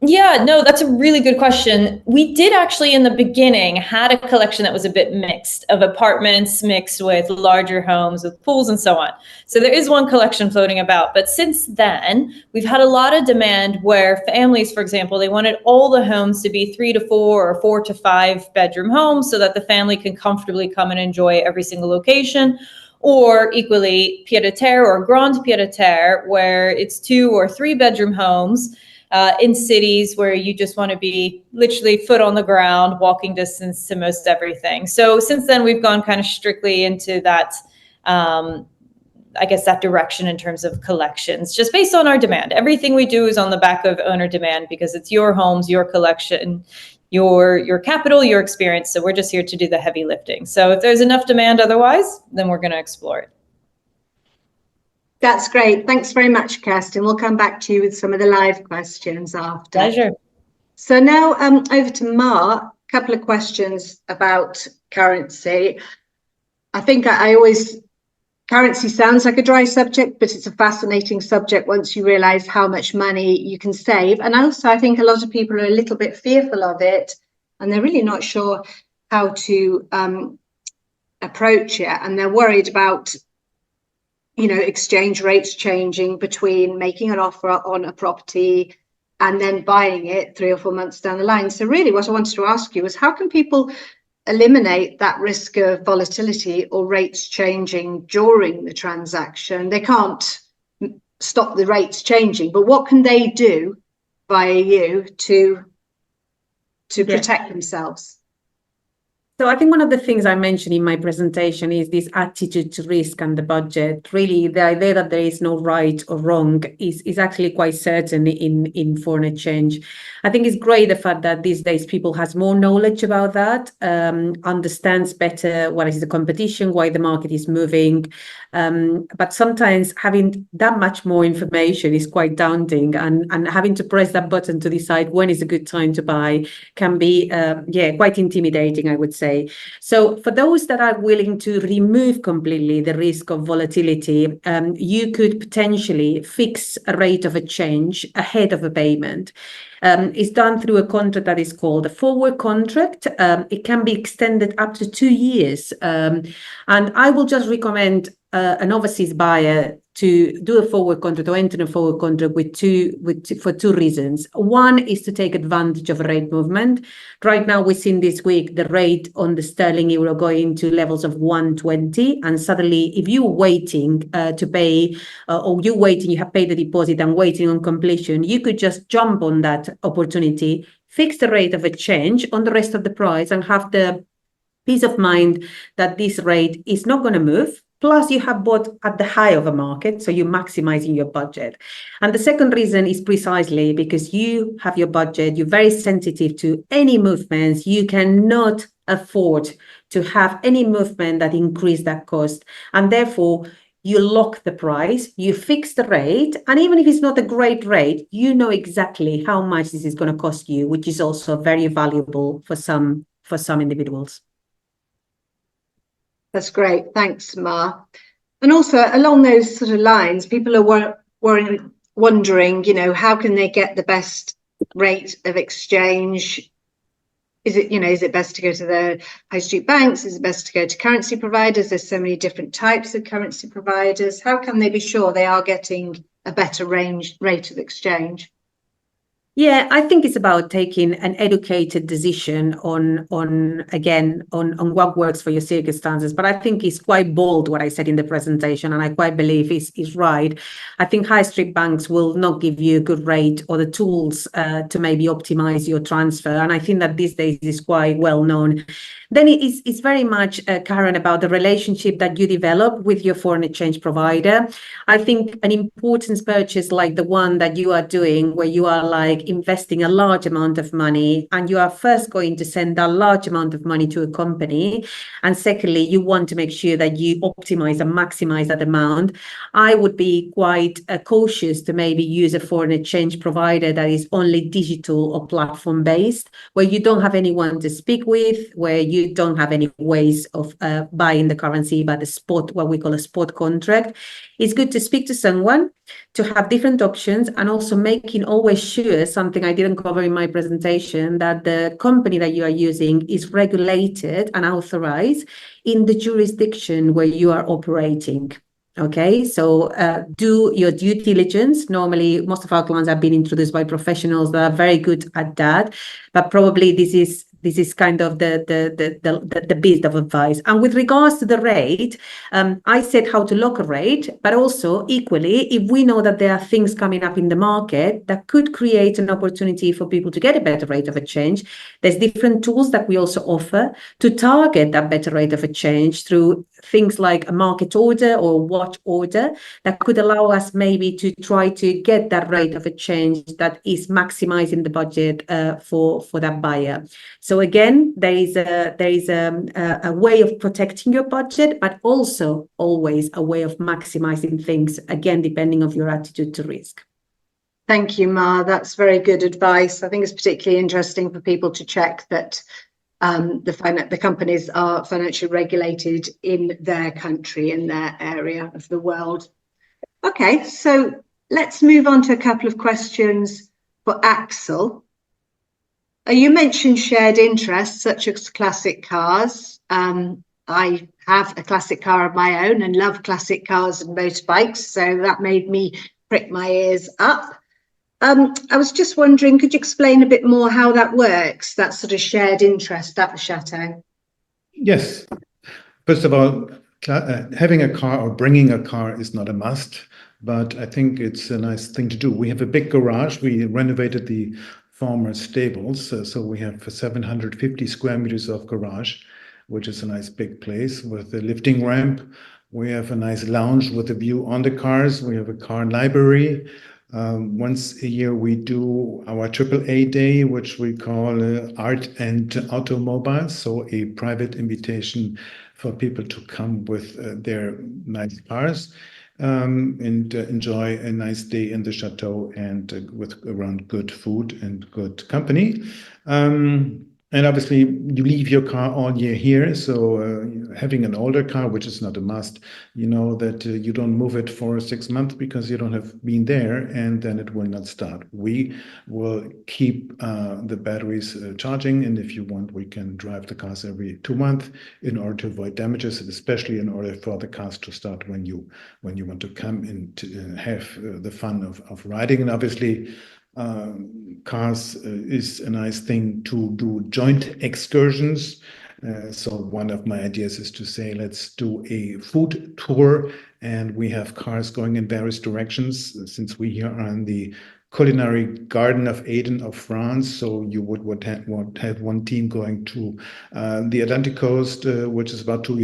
Yeah, no, that's a really good question. We did actually in the beginning had a collection that was a bit mixed of apartments mixed with larger homes with pools and so on. So there is one collection floating about. But since then, we've had a lot of demand where families, for example, they wanted all the homes to be 3 to 4 or 4 to 5 bedroom homes so that the family can comfortably come and enjoy every single location. Or equally pied-à-terre or grand pied-à-terre, where it's 2 or 3 bedroom homes in cities where you just want to be literally foot on the ground, walking distance to most everything. So since then, we've gone kind of strictly into that, I guess, that direction in terms of collections, just based on our demand. Everything we do is on the back of owner demand because it's your homes, your collection, your capital, your experience. So we're just here to do the heavy lifting. So if there's enough demand otherwise, then we're going to explore it. That's great. Thanks very much, Kirsten. We'll come back to you with some of the live questions after. Pleasure. So now over to Mar, a couple of questions about currency. I think currency sounds like a dry subject, but it's a fascinating subject once you realise how much money you can save. And also, I think a lot of people are a little bit fearful of it, and they're really not sure how to approach it. And they're worried about exchange rates changing between making an offer on a property and then buying it 3 or 4 months down the line. So really what I wanted to ask you is, how can people eliminate that risk of volatility or rates changing during the transaction? They can't stop the rates changing, but what can they do via you to protect themselves? So I think one of the things I mentioned in my presentation is this attitude to risk and the budget. Really, the idea that there is no right or wrong is actually quite certain in foreign exchange. I think it's great the fact that these days people has more knowledge about that, understands better what is the competition, why the market is moving. But sometimes having that much more information is quite daunting, and having to press that button to decide when is a good time to buy can be quite intimidating, I would say. So for those that are willing to remove completely the risk of volatility, you could potentially fix a rate of exchange ahead of a payment. It's done through a contract that is called a forward contract. It can be extended up to 2 years. And I will just recommend an overseas buyer to do a forward contract or enter a forward contract for 2 reasons. One is to take advantage of a rate movement. Right now, we've seen this week the rate on the sterling euro going to levels of 120. And suddenly, if you're waiting to pay, or you have paid the deposit and waiting on completion, you could just jump on that opportunity, fix the rate of exchange on the rest of the price, and have the peace of mind that this rate is not going to move. Plus, you have bought at the high of a market, so you're maximizing your budget. And the second reason is precisely because you have your budget, you're very sensitive to any movements. You cannot afford to have any movement that increase that cost. And therefore, you lock the price, you fix the rate, and even if it's not a great rate, you know exactly how much this is going to cost you, which is also very valuable for some individuals. That's great. Thanks, Mar. And also along those sort of lines, people are wondering, how can they get the best rate of exchange? Is it best to go to the high street banks? Is it best to go to currency providers? There's so many different types of currency providers. How can they be sure they are getting a better rate of exchange? Yeah, I think it's about taking an educated decision on what works for your circumstances. But I think it's quite bold what I said in the presentation, and I quite believe is right. I think high street banks will not give you a good rate or the tools to maybe optimize your transfer. And I think that these days is quite well known. Then it's very much, Karen, about the relationship that you develop with your foreign exchange provider. I think an important purchase like the one that you are doing, where you are like investing a large amount of money and you are first going to send a large amount of money to a company. And secondly, you want to make sure that you optimize and maximize that amount. I would be quite cautious to maybe use a foreign exchange provider that is only digital or platform based, where you don't have anyone to speak with, where you don't have any ways of buying the currency by the spot, what we call a spot contract. It's good to speak to someone, to have different options, and also making always sure, something I didn't cover in my presentation, that the company that you are using is regulated and authorized in the jurisdiction where you are operating. Okay, so do your due diligence. Normally, most of our clients have been introduced by professionals that are very good at that, but probably this is kind of the bit of advice. And with regards to the rate, I said how to lock a rate, but also equally, if we know that there are things coming up in the market that could create an opportunity for people to get a better rate of exchange, there's different tools that we also offer to target that better rate of exchange through things like a market order or watch order that could allow us maybe to try to get that rate of exchange that is maximizing the budget for that buyer. So again, there is a way of protecting your budget, but also always a way of maximizing things, again, depending on your attitude to risk. Thank you, Mar. That's very good advice. I think it's particularly interesting for people to check that the companies are financially regulated in their country, in their area of the world. Okay, so let's move on to a couple of questions for Axel. You mentioned shared interests such as classic cars. I have a classic car of my own and love classic cars and motorbikes, so that made me prick my ears up. I was just wondering, could you explain a bit more how that works, that sort of shared interest at the chateau? Yes. First of all, having a car or bringing a car is not a must, but I think it's a nice thing to do. We have a big garage. We renovated the former stables, so we have 750 square meters of garage, which is a nice big place with a lifting ramp. We have a nice lounge with a view on the cars. We have a car library. Once a year, we do our AAA day, which we call Art and Automobiles, so a private invitation for people to come with their nice cars and enjoy a nice day in the chateau and with around good food and good company. And obviously, you leave your car all year here. So having an older car, which is not a must, you know that you don't move it for 6 months because you don't have been there, and then it will not start. We will keep the batteries charging. And if you want, we can drive the cars every 2 months in order to avoid damages, especially in order for the cars to start when you want to come and to have the fun of riding. And obviously, cars is a nice thing to do joint excursions. So one of my ideas is to say, let's do a food tour, and we have cars going in various directions, since we here are in the culinary garden of Aden of France. So you would have one team going to the Atlantic coast, which is about 2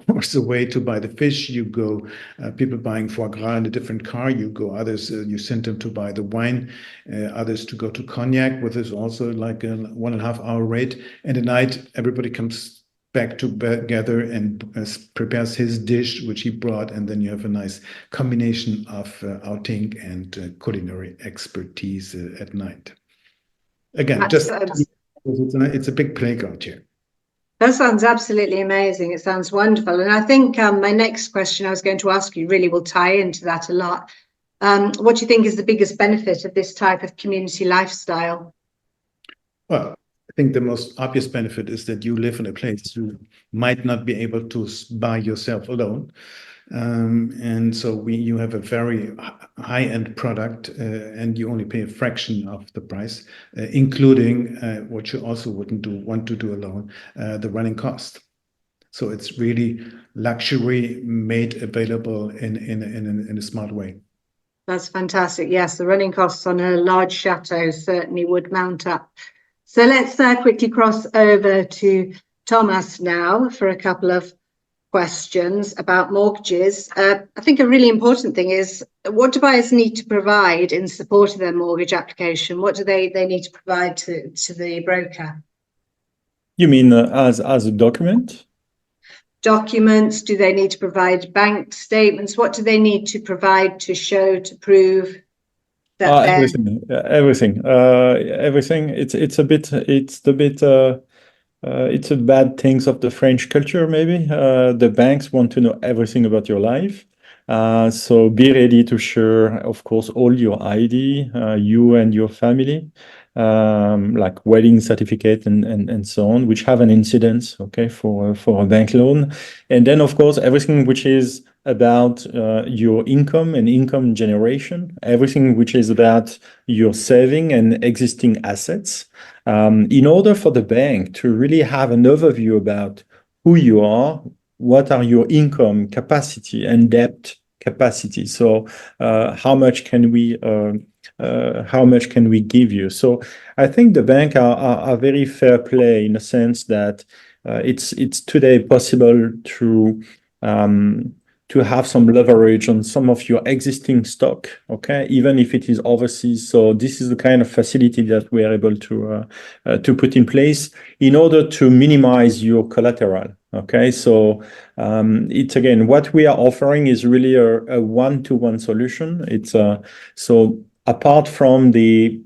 hours away to buy the fish. You go, people buying foie gras in a different car. You go, others, you send them to buy the wine, others to go to cognac, which is also like a 1.5 hour rate. And at night, everybody comes back together and prepares his dish, which he brought, and then you have a nice combination of outing and culinary expertise at night. Again, it's a big playground here. That sounds absolutely amazing. It sounds wonderful. And I think my next question I was going to ask you really will tie into that a lot. What do you think is the biggest benefit of this type of community lifestyle? Well, I think the most obvious benefit is that you live in a place you might not be able to buy yourself alone. And so you have a very high-end product, and you only pay a fraction of the price, including what you also wouldn't want to do alone, the running cost. So it's really luxury made available in a smart way. That's fantastic. Yes, the running costs on a large chateau certainly would mount up. So let's quickly cross over to Thomas now for a couple of questions about mortgages. I think a really important thing is, what do buyers need to provide in support of their mortgage application? What do they need to provide to the broker? You mean as a document? Documents, do they need to provide bank statements? What do they need to provide to show, to prove that everything. It's a bad things of the French culture, maybe. The banks want to know everything about your life. So be ready to share, of course, all your ID, you and your family, like wedding certificate and so on, which have an incidence, okay, for a bank loan. And then, of course, everything which is about your income and income generation, everything which is about your saving and existing assets, in order for the bank to really have an overview about who you are, what are your income capacity and debt capacity. So how much can we give you? So I think the bank are very fair play in the sense that it's today possible to have some leverage on some of your existing stock, okay, even if it is overseas. So this is the kind of facility that we are able to put in place in order to minimize your collateral. Okay, so it's again, what we are offering is really a one-to-one solution. It's so apart from the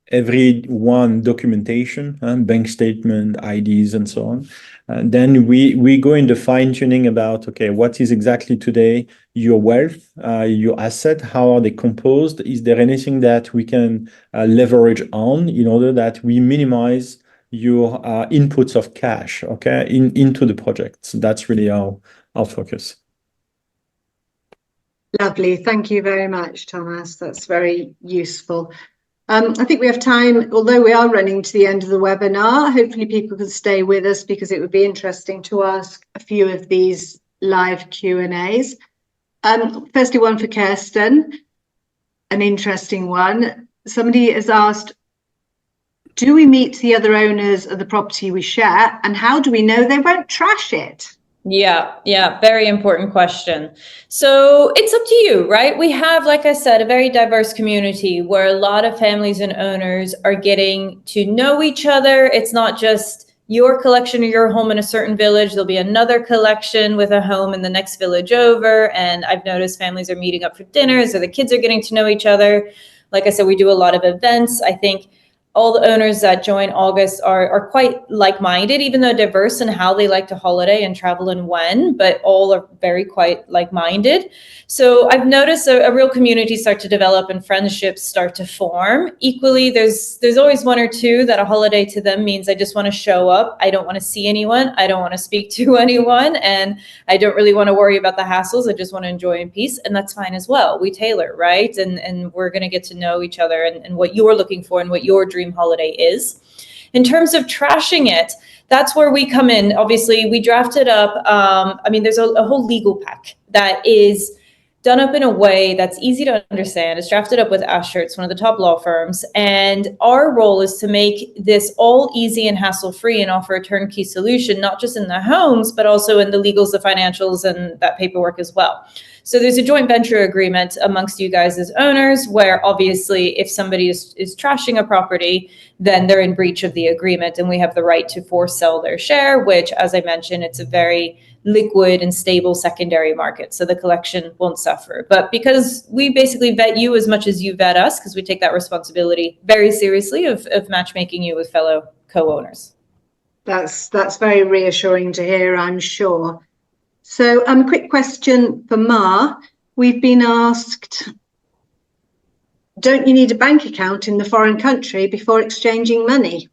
every one documentation, bank statement, IDs, and so on. Then we go into fine-tuning about, okay, what is exactly today your wealth, your asset, how are they composed? Is there anything that we can leverage on in order that we minimize your inputs of cash, okay, into the project? So that's really our focus. Lovely. Thank you very much, Thomas. That's very useful. I think we have time, although we are running to the end of the webinar. Hopefully people can stay with us because it would be interesting to ask a few of these live Q&As. Firstly, one for Kirsten, an interesting one. Somebody has asked, do we meet the other owners of the property we share, and how do we know they won't trash it? Yeah, very important question. So it's up to you, right? We have, like I said, a very diverse community where a lot of families and owners are getting to know each other. It's not just your collection or your home in a certain village. There'll be another collection with a home in the next village over. And I've noticed families are meeting up for dinners, or the kids are getting to know each other. Like I said, we do a lot of events. I think all the owners that join August are quite like-minded, even though diverse in how they like to holiday and travel and when, but all are very quite like-minded. So I've noticed a real community start to develop and friendships start to form. Equally, there's always one or two that a holiday to them means I just want to show up. I don't want to see anyone. I don't want to speak to anyone. And I don't really want to worry about the hassles. I just want to enjoy in peace. And that's fine as well. We tailor, right? And we're going to get to know each other and what you're looking for and what your dream holiday is. In terms of trashing it, that's where we come in. Obviously, we drafted up, there's a whole legal pack that is done up in a way that's easy to understand. It's drafted up with Asher, it's one of the top law firms. And our role is to make this all easy and hassle-free and offer a turnkey solution, not just in the homes, but also in the legals, the financials, and that paperwork as well. So there's a joint venture agreement amongst you guys as owners where obviously if somebody is trashing a property, then they're in breach of the agreement and we have the right to force sell their share, which, as I mentioned, it's a very liquid and stable secondary market. So the collection won't suffer. But because we basically vet you as much as you vet us, because we take that responsibility very seriously of matchmaking you with fellow co-owners. That's very reassuring to hear, I'm sure. So a quick question for Mar. We've been asked, don't you need a bank account in the foreign country before exchanging money?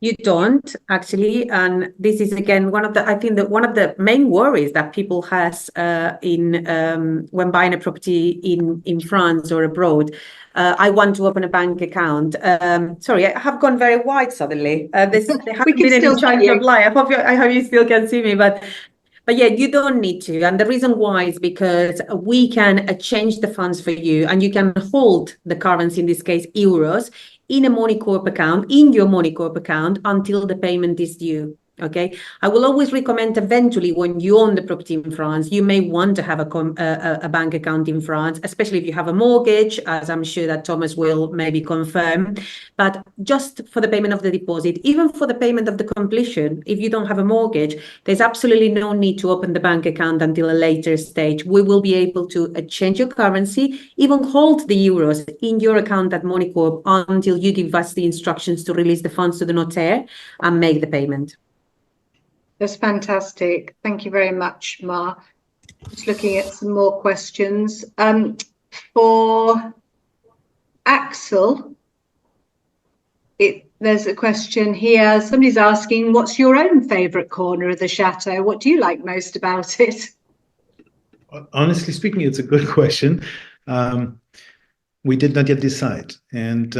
You don't actually, and this is again one of the main worries that people has when buying a property in France or abroad. I want to open a bank account. Sorry, I have gone very wide suddenly. There hasn't been any change of light. I hope you still can see me, but yeah, you don't need to. And the reason why is because we can change the funds for you, and you can hold the currency, in this case, euros, in a Moneycorp account, in your Moneycorp account, until the payment is due. Okay, I will always recommend eventually when you own the property in France, you may want to have a bank account in France, especially if you have a mortgage, as I'm sure that Thomas will maybe confirm. But just for the payment of the deposit, even for the payment of the completion, if you don't have a mortgage, there's absolutely no need to open the bank account until a later stage. We will be able to change your currency, even hold the euros in your account at Moneycorp until you give us the instructions to release the funds to the notaire and make the payment. That's fantastic. Thank you very much, Mar. Just looking at some more questions. For Axel, there's a question here. Somebody's asking, what's your own favourite corner of the chateau? What do you like most about it? Honestly speaking, it's a good question. We did not yet decide. And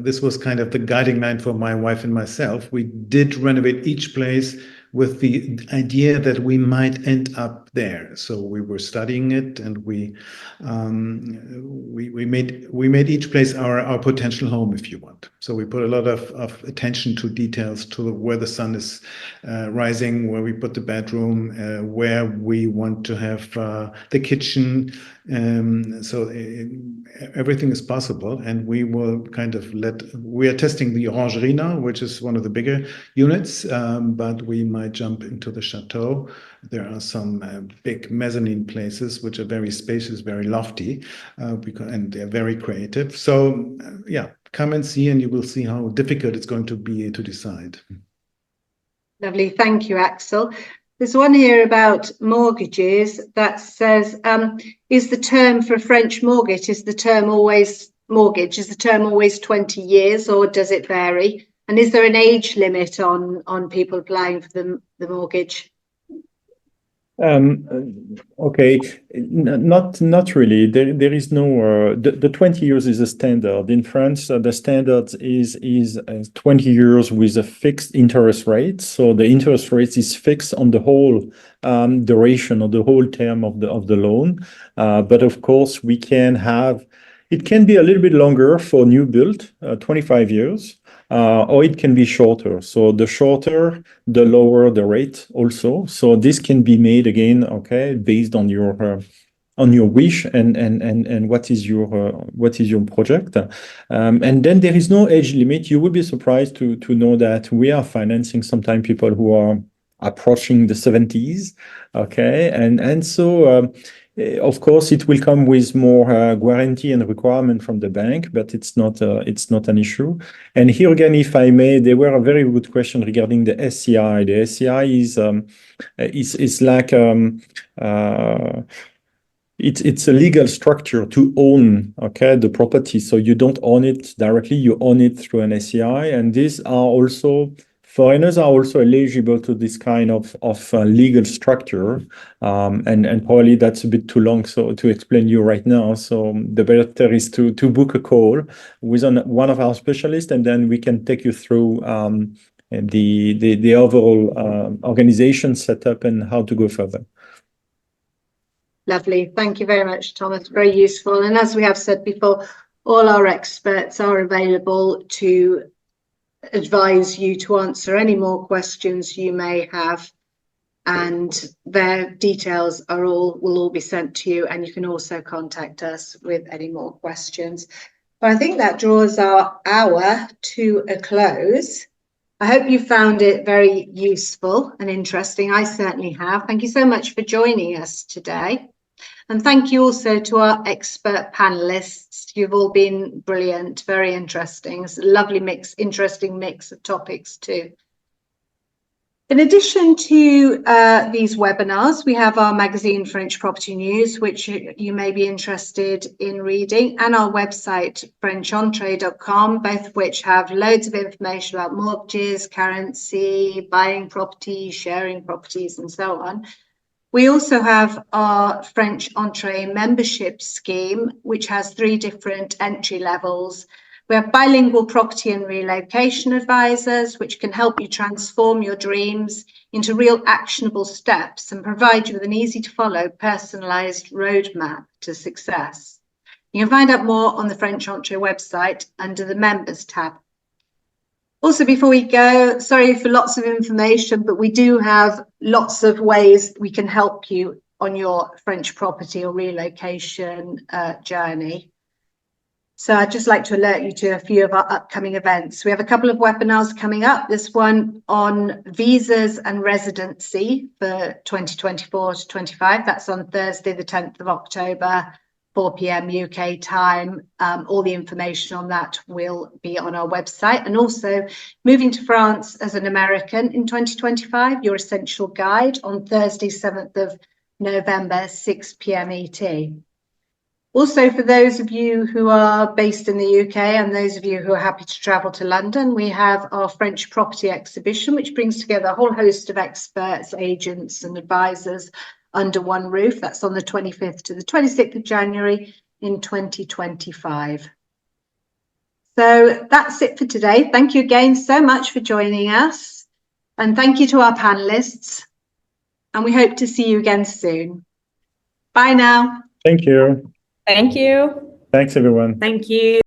this was kind of the guiding line for my wife and myself. We did renovate each place with the idea that we might end up there. So we were studying it, and we made each place our potential home, if you want. So we put a lot of attention to details, to where the sun is rising, where we put the bedroom, where we want to have the kitchen. So everything is possible, and we will kind of we are testing the Orangerie now, which is one of the bigger units, but we might jump into the chateau. There are some big mezzanine places which are very spacious, very lofty, and they're very creative. So yeah, come and see, and you will see how difficult it's going to be to decide. Lovely, thank you, Axel. There's one here about mortgages that says, is the term for a French mortgage, is the term always 20 years, or does it vary? And is there an age limit on people applying for the mortgage? Okay, not really. There is no the 20 years is a standard in France. The standard is 20 years with a fixed interest rate. So the interest rate is fixed on the whole duration or the whole term of the loan. But of course, it can be a little bit longer for new build, 25 years. Or it can be shorter. So the shorter, the lower the rate also. So this can be made again, okay, based on your wish and what is your project. And then there is no age limit. You will be surprised to know that we are financing sometimes people who are approaching the 70s, okay, and so. Of course, it will come with more guarantee and requirement from the bank, but it's not an issue. And here again, if I may, there were a very good question regarding the SCI. The SCI is like it's a legal structure to own, okay, the property. So you don't own it directly; you own it through an SCI, and these are also. Foreigners are also eligible to this kind of legal structure, and probably that's a bit too long to explain you right now. So the better is to book a call with one of our specialists, and then we can take you through the overall organization setup and how to go further. Lovely, thank you very much, Thomas. Very useful. And as we have said before, all our experts are available to advise you to answer any more questions you may have, and their details will all be sent to you, and you can also contact us with any more questions. But I think that draws our hour to a close. I hope you found it very useful and interesting. I certainly have. Thank you so much for joining us today. And thank you also to our expert panelists. You've all been brilliant, very interesting. It's a lovely interesting mix of topics too. In addition to these webinars, we have our magazine French Property News, which you may be interested in reading, and our website FrenchEntrée.com, both of which have loads of information about mortgages, currency, buying properties, sharing properties, and so on. We also have our FrenchEntrée membership scheme, which has 3 different entry levels. We have bilingual property and relocation advisors, which can help you transform your dreams into real actionable steps and provide you with an easy to follow personalized roadmap to success. You can find out more on the FrenchEntrée website under the members tab. Also, before we go, sorry for lots of information, but we do have lots of ways we can help you on your French property or relocation journey. So I'd just like to alert you to a few of our upcoming events. We have a couple of webinars coming up. This one on visas and residency for 2024 to 25. That's on Thursday, the 10th of October, 4 p.m. UK time. All the information on that will be on our website. And also moving to France as an American in 2025, your essential guide on Thursday, 7th of November, 6 p.m. ET. Also, for those of you who are based in the UK and those of you who are happy to travel to London, we have our French property exhibition, which brings together a whole host of experts, agents and advisors under one roof. That's on the 25th to the 26th of January in 2025. So that's it for today. Thank you again so much for joining us. And thank you to our panelists. And we hope to see you again soon. Bye now. Thank you. Thank you. Thanks, everyone. Thank you.